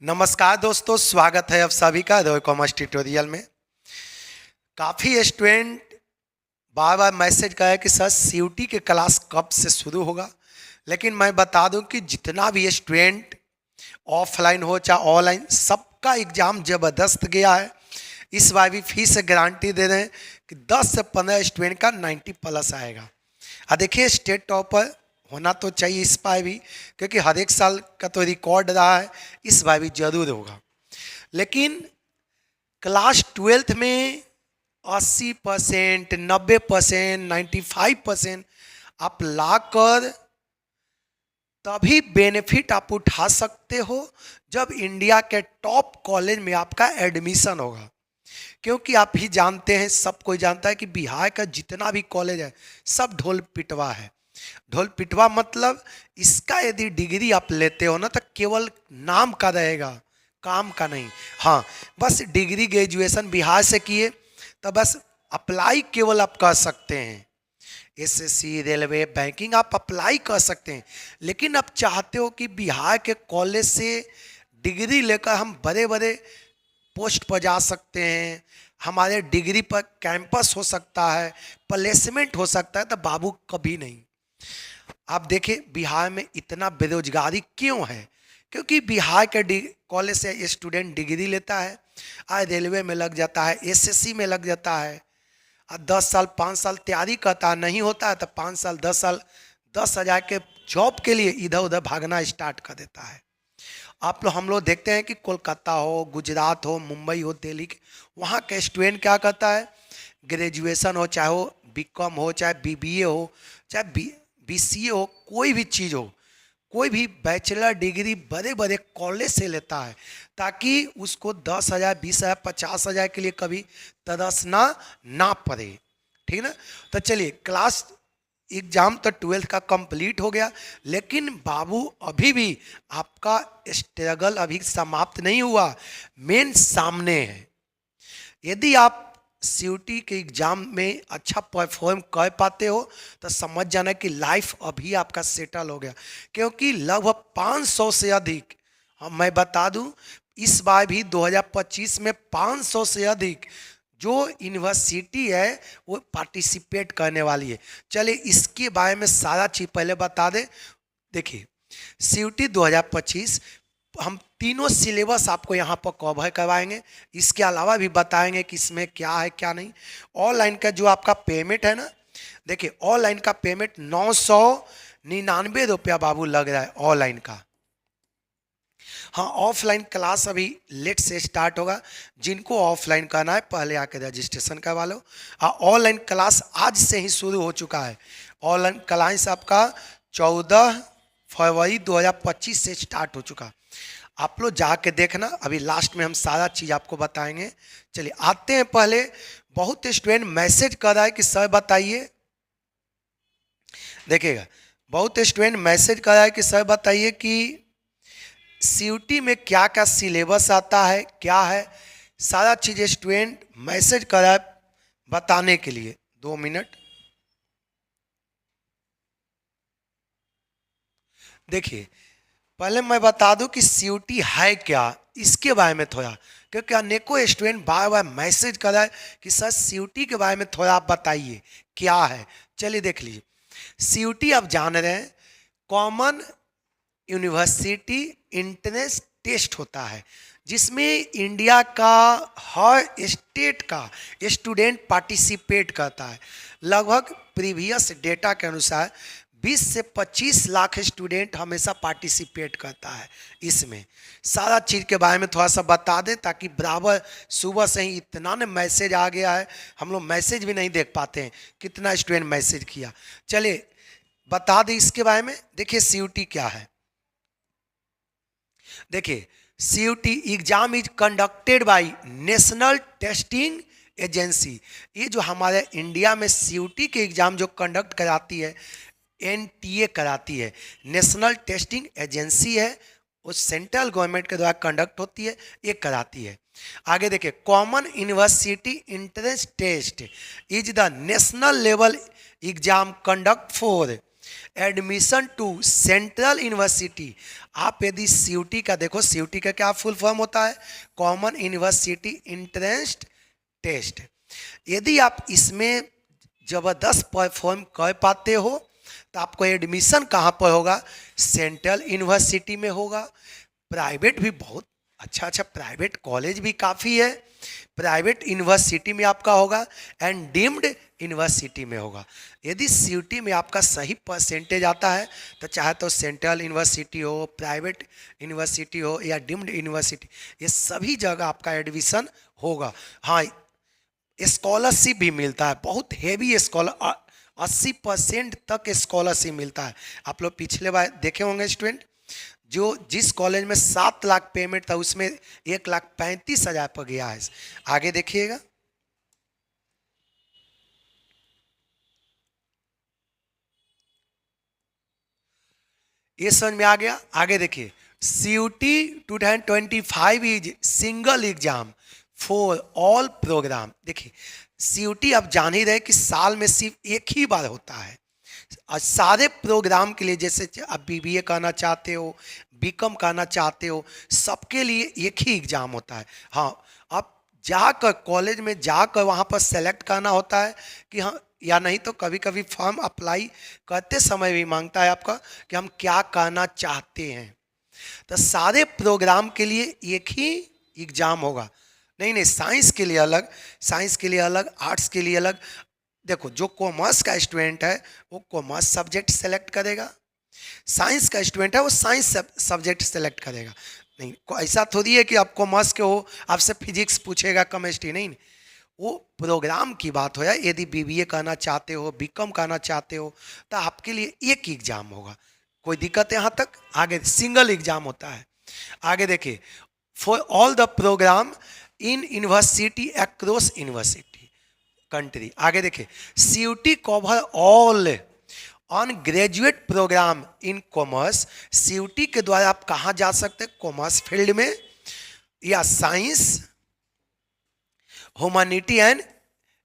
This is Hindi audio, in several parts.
नमस्कार दोस्तों, स्वागत है आप सभी का द कॉमर्स ट्यूटोरियल में। काफ़ी स्टूडेंट बार बार मैसेज करा कि सर सीयूटी के क्लास कब से शुरू होगा। लेकिन मैं बता दूं कि जितना भी स्टूडेंट ऑफलाइन हो चाहे ऑनलाइन, सबका एग्ज़ाम ज़बरदस्त गया है। इस बार भी फीस से गारंटी दे रहे हैं कि 10 से 15 स्टूडेंट का 90 प्लस आएगा। देखिए, स्टेट टॉपर होना तो चाहिए इस बार भी, क्योंकि हर एक साल का तो रिकॉर्ड रहा है, इस बार भी जरूर होगा। लेकिन क्लास 12th में 80%, 90%, 95% आप लाकर तभी बेनिफिट आप उठा सकते हो जब इंडिया के टॉप कॉलेज में आपका एडमिशन होगा। क्योंकि आप ही जानते हैं, सब कोई जानता है कि बिहार का जितना भी कॉलेज है सब ढोल पिटवा है। ढोल पिटवा मतलब इसका यदि डिग्री आप लेते हो ना तो केवल नाम का रहेगा, काम का नहीं। हाँ, बस डिग्री ग्रेजुएशन बिहार से किए तो बस अप्लाई केवल आप कर सकते हैं। एसएससी, रेलवे, बैंकिंग आप अप्लाई कर सकते हैं। लेकिन आप चाहते हो कि बिहार के कॉलेज से डिग्री लेकर हम बड़े बड़े पोस्ट पर जा सकते हैं, हमारे डिग्री पर कैंपस हो सकता है, प्लेसमेंट हो सकता है, तो बाबू कभी नहीं। आप देखिए बिहार में इतना बेरोजगारी क्यों है? क्योंकि बिहार के कॉलेज से स्टूडेंट डिग्री लेता है, आज रेलवे में लग जाता है, एसएससी में लग जाता है, 10 साल 5 साल तैयारी करता है, नहीं होता है तो 5 साल 10 साल 10,000 के जॉब के लिए इधर उधर भागना स्टार्ट कर देता है। हम लोग देखते हैं कि कोलकाता हो, गुजरात हो, मुंबई हो, दिल्ली के वहाँ के स्टूडेंट क्या करता है, ग्रेजुएशन हो, चाहे वो बीकॉम हो, चाहे बीबीए हो, चाहे बीसीए हो, कोई भी चीज़ हो, कोई भी बैचलर डिग्री बड़े बड़े कॉलेज से लेता है ताकि उसको 10,000, 20,000, 50,000 के लिए कभी तरसना ना पड़े। ठीक ना? तो चलिए, क्लास एग्जाम तो 12th का कंप्लीट हो गया, लेकिन बाबू अभी भी आपका स्ट्रगल अभी समाप्त नहीं हुआ, मेन सामने है। यदि आप सीयूटी के एग्जाम में अच्छा परफॉर्म कर पाते हो तो समझ जाना कि लाइफ अभी आपका सेटल हो गया। क्योंकि लगभग 500 से अधिक, मैं बता दूं, इस बार भी 2025 में 500 से अधिक जो यूनिवर्सिटी है वो पार्टिसिपेट करने वाली है। चलिए इसके बारे में सारा चीज़ पहले बता दें। देखिए, सीयूटी 2025 हम तीनों सिलेबस आपको यहाँ पर कवर करवाएंगे, इसके अलावा भी बताएंगे कि इसमें क्या है क्या नहीं। ऑनलाइन का जो आपका पेमेंट है ना, देखिए ऑनलाइन का पेमेंट 999 रुपया बाबू लग रहा है ऑनलाइन का। हाँ, ऑफलाइन क्लास अभी लेट से स्टार्ट होगा। जिनको ऑफलाइन करना है पहले आके रजिस्ट्रेशन करवा लो। ऑनलाइन क्लास आज से ही शुरू हो चुका है। ऑनलाइन क्लास आपका 14 फरवरी 2025 से स्टार्ट हो चुका। आप लोग जाके देखना, अभी लास्ट में हम सारा चीज़ आपको बताएंगे। चलिए आते हैं। पहले बहुत स्टूडेंट मैसेज कर रहा है कि सर बताइए, देखिएगा बहुत स्टूडेंट मैसेज कर रहा है कि सर बताइए कि सीयूटी में क्या क्या सिलेबस आता है, क्या है सारा चीज़ स्टूडेंट मैसेज कर रहा है बताने के लिए। 2 मिनट देखिए, पहले मैं बता दूं कि सीयूटी है क्या, इसके बारे में थोड़ा, क्योंकि अनेकों स्टूडेंट बार बार मैसेज कर रहा है कि सर सीयूटी के बारे में थोड़ा आप बताइए क्या है। चलिए देख लीजिए, सीयूटी आप जान रहे हैं, कॉमन यूनिवर्सिटी एंट्रेंस टेस्ट होता है, जिसमें इंडिया का हर स्टेट का स्टूडेंट पार्टिसिपेट करता है। लगभग प्रीवियस डेटा के अनुसार 20 से 25 लाख स्टूडेंट हमेशा पार्टिसिपेट करता है। इसमें सारा चीज़ के बारे में थोड़ा सा बता दें ताकि बराबर सुबह से ही इतना न मैसेज आ गया है, हम लोग मैसेज भी नहीं देख पाते हैं कितना स्टूडेंट मैसेज किया। चलिए बता दें इसके बारे में। देखिए सीयूटी क्या है। देखिए, CUET exam is conducted by National Testing Agency. ये जो हमारे इंडिया में सीयूटी के एग्जाम जो कंडक्ट कराती है, एनटीए कराती है, नेशनल टेस्टिंग एजेंसी है, वो सेंट्रल गवर्नमेंट के द्वारा कंडक्ट होती है, ये कराती है। आगे देखिए, Common university entrance Test is the national level exam conduct for admission to central university. आप यदि सीयूटी का देखो, सीयूटी का क्या फुल फॉर्म होता है, कॉमन यूनिवर्सिटी एंट्रेंस टेस्ट। यदि आप इसमें जबरदस्त परफॉर्म कर पाते हो तो आपको एडमिशन कहाँ पर होगा, सेंट्रल यूनिवर्सिटी में होगा। प्राइवेट भी बहुत अच्छा अच्छा प्राइवेट कॉलेज भी काफ़ी है, प्राइवेट यूनिवर्सिटी में आपका होगा एंड डीम्ड यूनिवर्सिटी में होगा। यदि सीयूटी में आपका सही परसेंटेज आता है तो चाहे तो सेंट्रल यूनिवर्सिटी हो, प्राइवेट यूनिवर्सिटी हो या डीम्ड यूनिवर्सिटी, ये सभी जगह आपका एडमिशन होगा। हाँ, स्कॉलरशिप भी मिलता है, बहुत हेवी स्कॉलर, 80% तक स्कॉलरशिप मिलता है। आप लोग पिछले बार देखे होंगे स्टूडेंट, जो जिस कॉलेज में 7 लाख पेमेंट था उसमें 1,35,000 पर गया है। आगे देखिएगा, ये समझ में आ गया। आगे देखिए, CUET 2025 is single exam for all program. देखिए सीयूटी आप जान ही रहे कि साल में सिर्फ एक ही बार होता है और सारे प्रोग्राम के लिए, जैसे आप बीबीए करना चाहते हो, बीकॉम करना चाहते हो, सबके लिए एक ही एग्ज़ाम होता है। हाँ, आप जाकर कॉलेज में जाकर वहाँ पर सेलेक्ट करना होता है कि हाँ या नहीं, तो कभी कभी फॉर्म अप्लाई करते समय भी मांगता है आपका कि हम क्या करना चाहते हैं। तो सारे प्रोग्राम के लिए एक ही एग्ज़ाम होगा। नहीं नहीं, साइंस के लिए अलग, साइंस के लिए अलग, आर्ट्स के लिए अलग। देखो जो कॉमर्स का स्टूडेंट है वो कॉमर्स सब्जेक्ट सेलेक्ट करेगा, साइंस का स्टूडेंट है वो साइंस सब्जेक्ट सेलेक्ट करेगा। नहीं, ऐसा थोड़ी है कि आप कॉमर्स के हो आपसे फिजिक्स पूछेगा, केमिस्ट्री नहीं, वो प्रोग्राम की बात हो। यदि बीबीए करना चाहते हो, बीकॉम करना चाहते हो तो आपके लिए एक एग्जाम होगा। कोई दिक्कत है यहाँ तक? आगे सिंगल एग्जाम होता है। आगे देखिए, for all the program in university across university country. आगे देखिए, CUET cover all on graduate program in commerce. CUET के द्वारा आप कहाँ जा सकते हैं, कॉमर्स फील्ड में या science, humanity and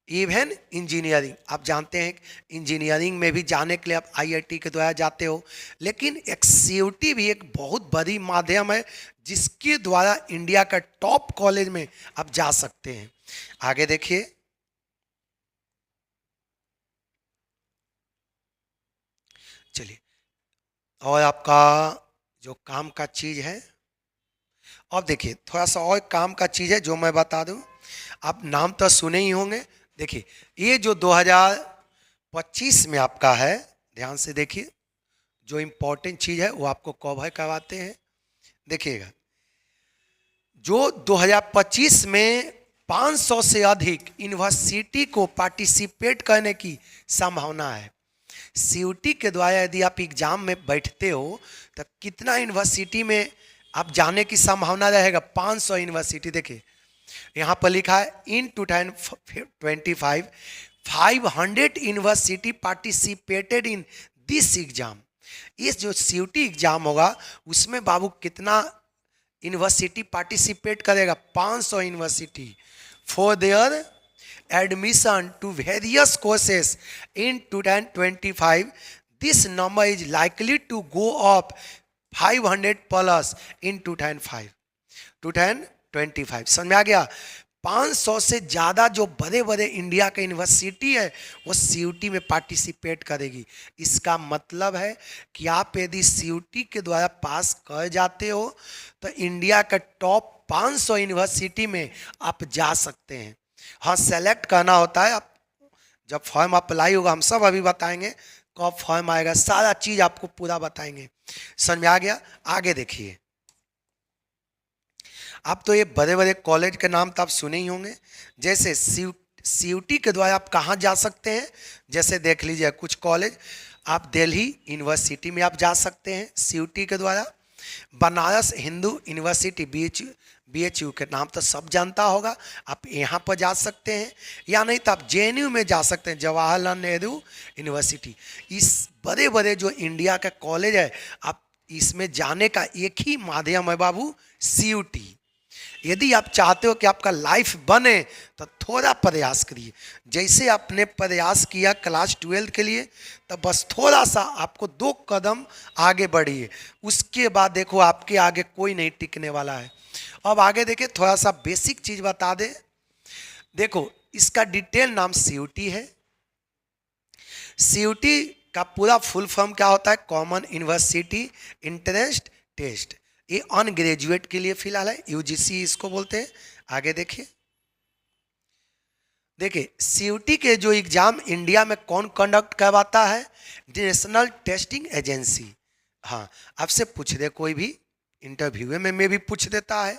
even engineering. आप जानते हैं इंजीनियरिंग में भी जाने के लिए आप आईआईटी के द्वारा जाते हो, लेकिन एक सीयूटी भी एक बहुत बड़ी माध्यम है जिसके द्वारा इंडिया का टॉप कॉलेज में आप जा सकते हैं। आगे देखिए, चलिए, और आपका जो काम का चीज़ है, अब देखिए थोड़ा सा और काम का चीज़ है जो मैं बता दूं। आप नाम तो सुने ही होंगे। देखिए ये जो 2025 में आपका है, ध्यान से देखिए, जो इम्पोर्टेंट चीज़ है वो आपको कवर करवाते हैं। देखिएगा, जो 2025 में 500 से अधिक यूनिवर्सिटी को पार्टिसिपेट करने की संभावना है। सीयूटी के द्वारा यदि आप एग्जाम में बैठते हो तो कितना यूनिवर्सिटी में आप जाने की संभावना रहेगा, 500 यूनिवर्सिटी। देखिए यहाँ पर लिखा है इन 2025 500 university participated in this exam. इस जो सीयूटी एग्जाम होगा उसमें बाबू कितना यूनिवर्सिटी पार्टिसिपेट करेगा, 500 university for their admission to various courses in 2025। This number is likely to go up 500 plus in 2025। समझ में आ गया? 500 से ज़्यादा जो बड़े बड़े इंडिया के यूनिवर्सिटी है वो सीयूटी में पार्टिसिपेट करेगी। इसका मतलब है कि आप यदि सीयूटी के द्वारा पास कर जाते हो तो इंडिया का टॉप 500 यूनिवर्सिटी में आप जा सकते हैं। हाँ, सेलेक्ट करना होता है। आप जब फॉर्म अप्लाई होगा हम सब अभी बताएंगे, कब फॉर्म आएगा, सारा चीज़ आपको पूरा बताएंगे। समझ में आ गया? आगे देखिए, आप तो ये बड़े बड़े कॉलेज के नाम तो आप सुने ही होंगे। जैसे सीयूटी के द्वारा आप कहाँ जा सकते हैं, जैसे देख लीजिए कुछ कॉलेज, आप दिल्ली यूनिवर्सिटी में आप जा सकते हैं सीयूटी के द्वारा। बनारस हिंदू यूनिवर्सिटी BHU के नाम तो सब जानता होगा, आप यहाँ पर जा सकते हैं। या नहीं तो आप JNU में जा सकते हैं, जवाहरलाल नेहरू यूनिवर्सिटी। इस बड़े बड़े जो इंडिया का कॉलेज है, आप इसमें जाने का एक ही माध्यम है बाबू, सीयूटी। यदि आप चाहते हो कि आपका लाइफ बने तो थोड़ा प्रयास करिए। जैसे आपने प्रयास किया क्लास 12 के लिए, तो बस थोड़ा सा आपको 2 कदम आगे बढ़िए, उसके बाद देखो आपके आगे कोई नहीं टिकने वाला है। अब आगे देखिए, थोड़ा सा बेसिक चीज बता दें। देखो, इसका डिटेल नाम सीयूटी है। सीयूटी का पूरा फुल फॉर्म क्या होता है? Common university entrance test. ये अन ग्रेजुएट के लिए फिलहाल है, यूजीसी इसको बोलते हैं। आगे देखिए, देखिए सीयूटी के जो एग्जाम इंडिया में कौन कंडक्ट करवाता है? National Testing agency. हाँ, आपसे पूछ दे कोई भी इंटरव्यू में भी पूछ देता है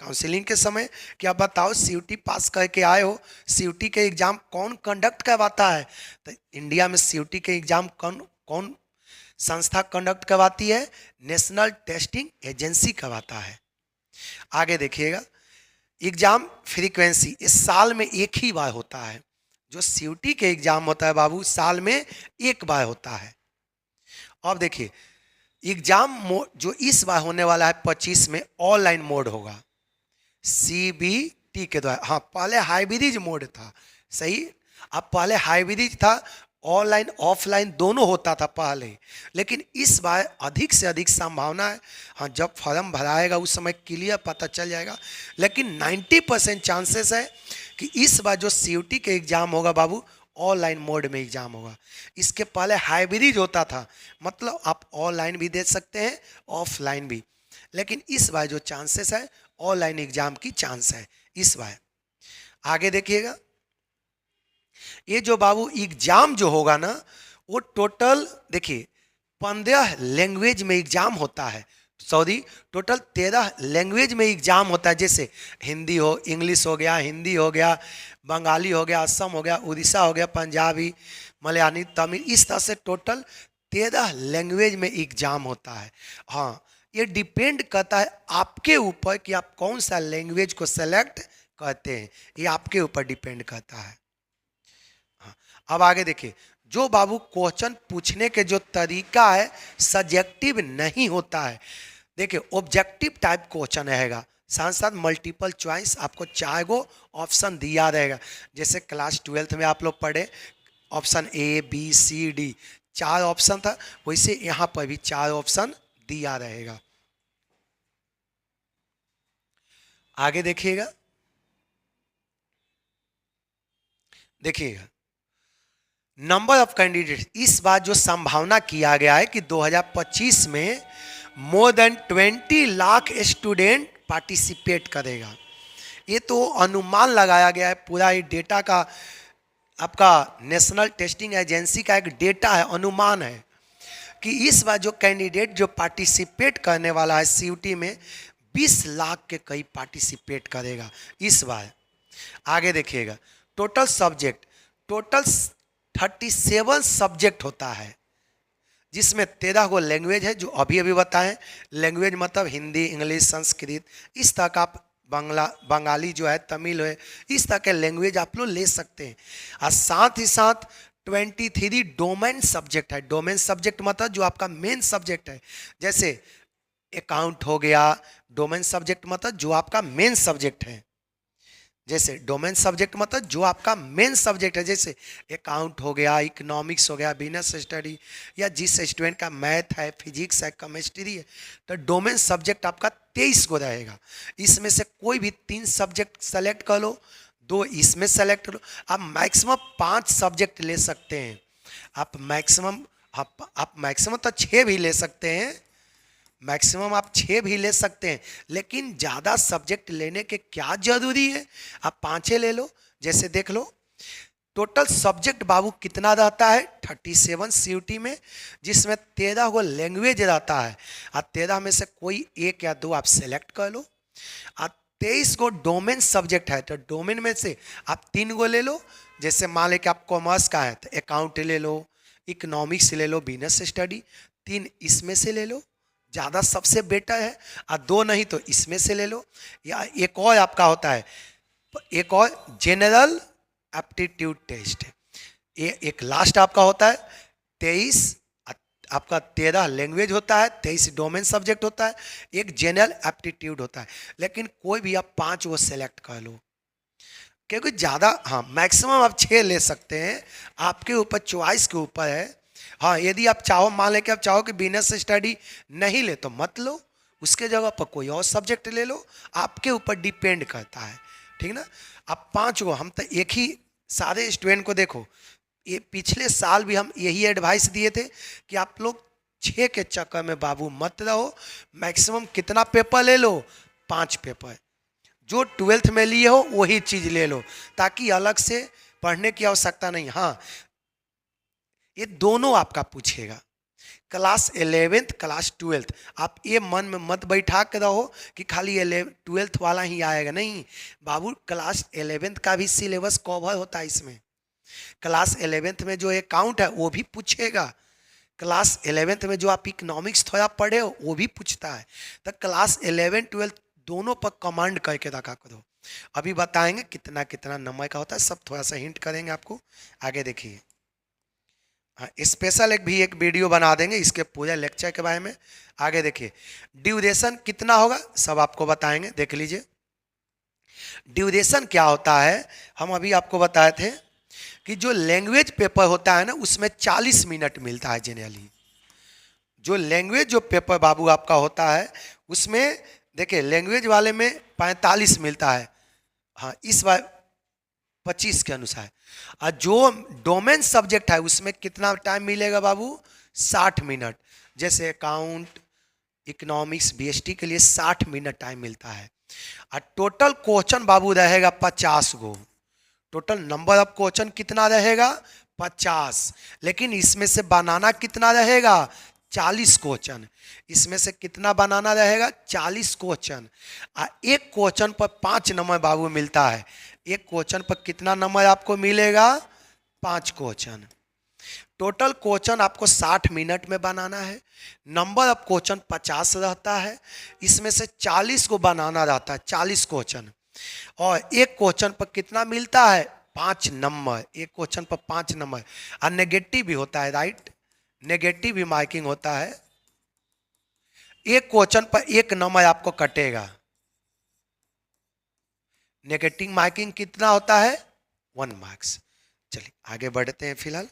काउंसलिंग के समय कि आप बताओ सीयूटी पास करके आए हो, सीयूटी के एग्जाम कौन कंडक्ट करवाता है? तो इंडिया में सीयूटी के एग्जाम कौन कौन संस्था कंडक्ट करवाती है? नेशनल टेस्टिंग एजेंसी करवाता है। आगे देखिएगा, एग्जाम फ्रीक्वेंसी इस साल में एक ही बार होता है। जो सीयूटी के एग्जाम होता है बाबू, साल में एक बार होता है। अब देखिए, एग्जाम जो इस बार होने वाला है 25 में, ऑनलाइन मोड होगा सीबीटी के द्वारा। हाँ, पहले हाइब्रिड मोड था, सही। अब पहले हाइब्रिड था, ऑनलाइन ऑफलाइन दोनों होता था पहले, लेकिन इस बार अधिक से अधिक संभावना है। हाँ, जब फॉर्म भराएगा उस समय क्लियर पता चल जाएगा, लेकिन 90% चांसेस है कि इस बार जो सीयूटी के एग्जाम होगा बाबू, ऑनलाइन मोड में एग्जाम होगा। इसके पहले हाइब्रिड होता था, मतलब आप ऑनलाइन भी दे सकते हैं ऑफलाइन भी, लेकिन इस बार जो चांसेस है ऑनलाइन एग्जाम की चांस है इस बार। आगे देखिएगा, ये जो बाबू एग्जाम जो होगा ना, वो टोटल देखिए 15 लैंग्वेज में एग्जाम होता है। सॉरी, टोटल 13 लैंग्वेज में एग्जाम होता है। जैसे हिंदी हो, इंग्लिश हो गया, हिंदी हो गया, बंगाली हो गया, असम हो गया, उड़ीसा हो गया, पंजाबी, मलयाली, तमिल, इस तरह से टोटल 13 लैंग्वेज में एग्जाम होता है। हाँ, ये डिपेंड करता है आपके ऊपर कि आप कौन सा लैंग्वेज को सेलेक्ट करते हैं, ये आपके ऊपर डिपेंड करता है। हाँ, अब आगे देखिए, जो बाबू क्वेश्चन पूछने के जो तरीका है सब्जेक्टिव नहीं होता है। देखिए, ऑब्जेक्टिव टाइप क्वेश्चन रहेगा, साथ साथ मल्टीपल चॉइस, आपको 4 गो ऑप्शन दिया रहेगा। जैसे क्लास 12 में आप लोग पढ़े, option A B C D 4 option था, वैसे यहाँ पर भी 4 ऑप्शन दिया रहेगा। आगे देखिएगा, देखिएगा नंबर ऑफ कैंडिडेट। इस बार जो संभावना किया गया है कि 2025 में more than 20 lakh student participate करेगा। ये तो अनुमान लगाया गया है, पूरा ये डेटा का आपका नेशनल टेस्टिंग एजेंसी का एक डेटा है, अनुमान है कि इस बार जो कैंडिडेट जो पार्टिसिपेट करने वाला है सीयूटी में 20 लाख के करीब पार्टिसिपेट करेगा इस बार। आगे देखिएगा, टोटल सब्जेक्ट, टोटल 37 सब्जेक्ट होता है, जिसमें 13 गो लैंग्वेज है जो अभी अभी बताएं। लैंग्वेज मतलब हिंदी, इंग्लिश, संस्कृत, इस तरह का आप बंगाली जो है, तमिल है, इस तरह के लैंग्वेज आप लोग ले सकते हैं। और साथ ही साथ 23 डोमेन सब्जेक्ट है। डोमेन सब्जेक्ट मतलब जो आपका मेन सब्जेक्ट है, जैसे अकाउंट हो गया। डोमेन सब्जेक्ट मतलब जो आपका मेन सब्जेक्ट है, जैसे डोमेन सब्जेक्ट मतलब जो आपका मेन सब्जेक्ट है, जैसे अकाउंट हो गया, इकोनॉमिक्स हो गया, बिजनेस स्टडी, या जिस स्टूडेंट का मैथ है, फिजिक्स है, केमिस्ट्री है, तो डोमेन सब्जेक्ट आपका 23 को रहेगा। इसमें से कोई भी 3 सब्जेक्ट सेलेक्ट कर लो, 2 इसमें सेलेक्ट कर लो। आप मैक्सिमम 5 सब्जेक्ट ले सकते हैं। आप मैक्सिमम तो 6 भी ले सकते हैं, मैक्सिमम आप 6 भी ले सकते हैं, लेकिन ज़्यादा सब्जेक्ट लेने के क्या जरूरी है, आप 5 ले लो। जैसे देख लो, टोटल सब्जेक्ट बाबू कितना रहता है 37 सीयूटी में, जिसमें 13 गो लैंग्वेज रहता है, और 13 में से कोई 1 या 2 आप सेलेक्ट कर लो। और 23 गो डोमेन सब्जेक्ट है, तो डोमेन में से आप 3 गो ले लो। जैसे मान लें कि आप कॉमर्स का है तो अकाउंट ले लो, इकोनॉमिक्स ले लो, बिजनेस स्टडी, 3 इसमें से ले लो, ज़्यादा सबसे बेटर है। और 2 नहीं तो इसमें से ले लो। या एक और आपका होता है, एक और जनरल एप्टीट्यूड टेस्ट है, ये एक लास्ट आपका होता है 23 आपका 13 लैंग्वेज होता है, 23 डोमेन सब्जेक्ट होता है, एक जनरल एप्टीट्यूड होता है। लेकिन कोई भी आप 5 वो सेलेक्ट कर लो, क्योंकि ज़्यादा, हाँ मैक्सिमम आप 6 ले सकते हैं, आपके ऊपर चॉइस के ऊपर है। हाँ यदि आप चाहो, मान लें कि आप चाहो कि बिजनेस स्टडी नहीं ले तो मत लो, उसके जगह पर कोई और सब्जेक्ट ले लो, आपके ऊपर डिपेंड करता है, ठीक ना। अब 5 को हम तो एक ही सारे स्टूडेंट को देखो, ये पिछले साल भी हम यही एडवाइस दिए थे कि आप लोग 6 के चक्कर में बाबू मत रहो, मैक्सिमम कितना पेपर ले लो, 5 पेपर, जो 12th में लिए हो वही चीज ले लो, ताकि अलग से पढ़ने की आवश्यकता नहीं। हाँ ये दोनों आपका पूछेगा, क्लास 11th क्लास 12th, आप ये मन में मत बैठा के रहो कि खाली 12th वाला ही आएगा, नहीं बाबू, क्लास 11th का भी सिलेबस कवर होता है इसमें। क्लास 11th में जो अकाउंट है वो भी पूछेगा, क्लास 11th में जो आप इकोनॉमिक्स थोड़ा पढ़े हो वो भी पूछता है। तो क्लास 11 12 दोनों पर कमांड करके रखा करो। अभी बताएंगे कितना कितना नंबर का होता है, सब थोड़ा सा हिंट करेंगे आपको, आगे देखिए। हाँ स्पेशल एक वीडियो बना देंगे इसके पूरे लेक्चर के बारे में, आगे देखिए। ड्यूरेशन कितना होगा सब आपको बताएंगे, देख लीजिए। ड्यूरेशन क्या होता है, हम अभी आपको बताए थे कि जो लैंग्वेज पेपर होता है ना उसमें 40 मिनट मिलता है जनरली। जो लैंग्वेज जो पेपर बाबू आपका होता है उसमें देखिए लैंग्वेज वाले में 45 मिलता है, हाँ इस बार 25 के अनुसार। और जो डोमेन सब्जेक्ट है उसमें कितना टाइम मिलेगा बाबू, 60 मिनट। जैसे अकाउंट, इकोनॉमिक्स, बीएसटी के लिए 60 मिनट टाइम मिलता है। और टोटल क्वेश्चन बाबू रहेगा 50 गो, टोटल नंबर ऑफ क्वेश्चन कितना रहेगा, 50। लेकिन इसमें से बनाना कितना रहेगा, 40 क्वेश्चन। इसमें से कितना बनाना रहेगा, 40 क्वेश्चन। एक क्वेश्चन पर 5 नंबर बाबू मिलता है, एक क्वेश्चन पर कितना नंबर आपको मिलेगा, 5 क्वेश्चन। टोटल क्वेश्चन आपको 60 मिनट में बनाना है, नंबर ऑफ क्वेश्चन 50 रहता है, इसमें से 40 को बनाना रहता है, 40 क्वेश्चन। और एक क्वेश्चन पर कितना मिलता है, 5 नंबर, एक क्वेश्चन पर 5 नंबर। और नेगेटिव भी होता है, राइट, नेगेटिव भी मार्किंग होता है। एक क्वेश्चन पर 1 नंबर आपको कटेगा, नेगेटिव मार्किंग कितना होता है, 1 मार्क्स। चलिए आगे बढ़ते हैं। फिलहाल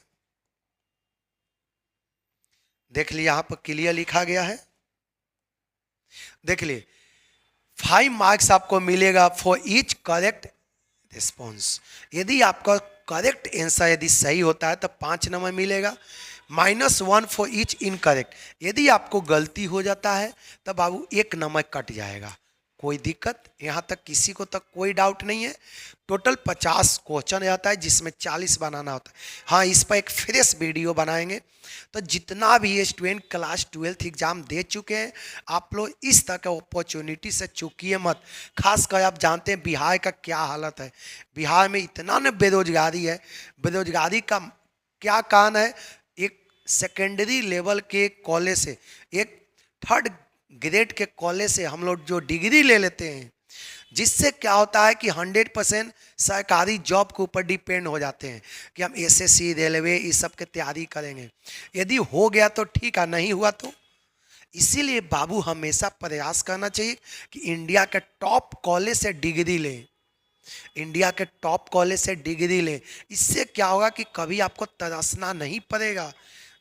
देख लिया, यहां पर क्लियर लिखा गया है, देख लिए 5 मार्क्स आपको मिलेगा फॉर ईच करेक्ट रिस्पॉन्स। यदि आपका करेक्ट आंसर यदि सही होता है तो 5 नंबर मिलेगा, -1 फॉर ईच इनकरेक्ट। यदि आपको गलती हो जाता है तो बाबू 1 नंबर कट जाएगा, कोई दिक्कत यहाँ तक किसी को तक कोई डाउट नहीं है। टोटल 50 क्वेश्चन आता है जिसमें 40 बनाना होता है। हाँ इस पर एक फ्रेश वीडियो बनाएंगे, तो जितना भी ये स्टूडेंट क्लास 12th एग्जाम दे चुके हैं आप लोग इस तरह का अपॉर्चुनिटी से चूकिए मत। खास कर आप जानते हैं बिहार का क्या हालत है, बिहार में इतना न बेरोजगारी है, बेरोजगारी का क्या कारण है, एक सेकेंडरी लेवल के कॉलेज से, एक 3rd ग्रेड के कॉलेज से हम लोग जो डिग्री ले लेते हैं, जिससे क्या होता है कि 100% सरकारी जॉब के ऊपर डिपेंड हो जाते हैं कि हम एसएससी, रेलवे इस सब के तैयारी करेंगे। यदि हो गया तो ठीक है, नहीं हुआ तो। इसीलिए बाबू हमेशा प्रयास करना चाहिए कि इंडिया के टॉप कॉलेज से डिग्री लें, इंडिया के टॉप कॉलेज से डिग्री लें। इससे क्या होगा कि कभी आपको तरसना नहीं पड़ेगा।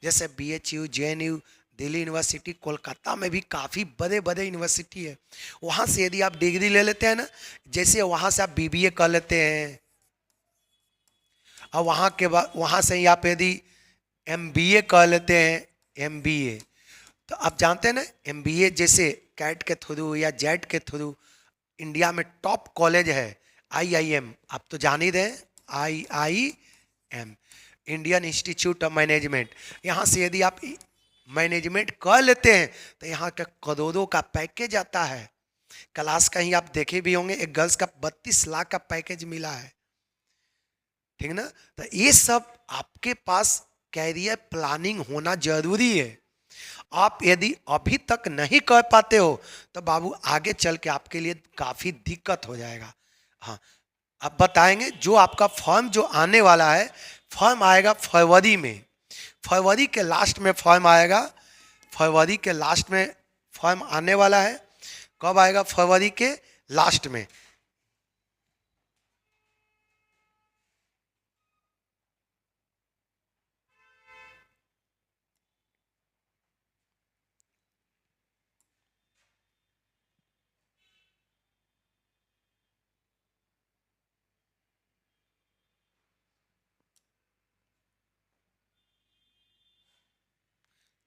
जैसे BHU, JNU, Delhi university, Kolkata में भी काफ़ी बड़े बड़े यूनिवर्सिटी है, वहाँ से यदि आप डिग्री ले लेते हैं ना, जैसे वहाँ से आप BBA कर लेते हैं और वहाँ के बाद वहाँ से ही आप यदि MBA कर लेते हैं, MBA, तो आप जानते हैं ना MBA जैसे कैट के थ्रू या जेट के थ्रू इंडिया में टॉप कॉलेज है IIM, आप तो जान ही रहे IIM, Indian institute of management. यहाँ से यदि आप मैनेजमेंट कर लेते हैं तो यहाँ का करोड़ों का पैकेज आता है। क्लास कहीं आप देखे भी होंगे, एक गर्ल्स का 32 लाख का पैकेज मिला है, ठीक ना। तो ये सब आपके पास कैरियर प्लानिंग होना जरूरी है। आप यदि अभी तक नहीं कर पाते हो तो बाबू आगे चल के आपके लिए काफ़ी दिक्कत हो जाएगा। हाँ अब बताएंगे, जो आपका फॉर्म जो आने वाला है, फॉर्म आएगा फरवरी में, फरवरी के लास्ट में फॉर्म आएगा, फरवरी के लास्ट में फॉर्म आने वाला है। कब आएगा? फरवरी के लास्ट में।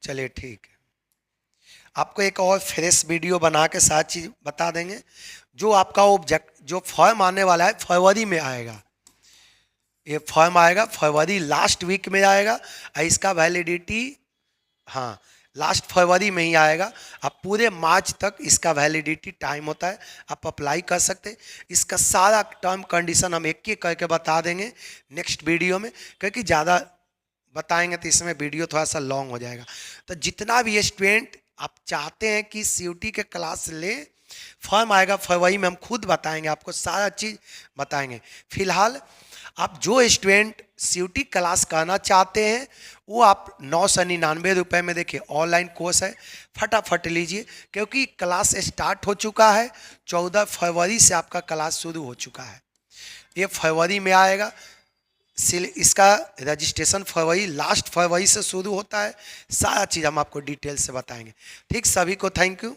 चलिए ठीक है, आपको एक और फ्रेश वीडियो बना के सारी चीज बता देंगे। जो आपका ऑब्जेक्ट, जो फॉर्म आने वाला है फरवरी में आएगा, ये फॉर्म आएगा फरवरी लास्ट वीक में आएगा और इसका वैलिडिटी, हाँ, लास्ट फरवरी में ही आएगा। अब पूरे मार्च तक इसका वैलिडिटी टाइम होता है, आप अप्लाई कर सकते हैं। इसका सारा टर्म कंडीशन हम एक एक करके बता देंगे नेक्स्ट वीडियो में, क्योंकि ज़्यादा बताएंगे तो इसमें वीडियो थोड़ा सा लॉन्ग हो जाएगा। तो जितना भी स्टूडेंट आप चाहते हैं कि सीयूटी के क्लास ले, फॉर्म आएगा फरवरी में, हम खुद बताएंगे आपको, सारा चीज़ बताएंगे। फिलहाल आप जो स्टूडेंट सीयूटी क्लास करना चाहते हैं वो आप 999 रुपये में, देखिए ऑनलाइन कोर्स है, फटाफट लीजिए, क्योंकि क्लास स्टार्ट हो चुका है। 14 फरवरी से आपका क्लास शुरू हो चुका है, ये फरवरी में आएगा। इसका रजिस्ट्रेशन फरवरी, लास्ट फरवरी से शुरू होता है। सारा चीज़ हम आपको डिटेल से बताएंगे। ठीक, सभी को थैंक यू।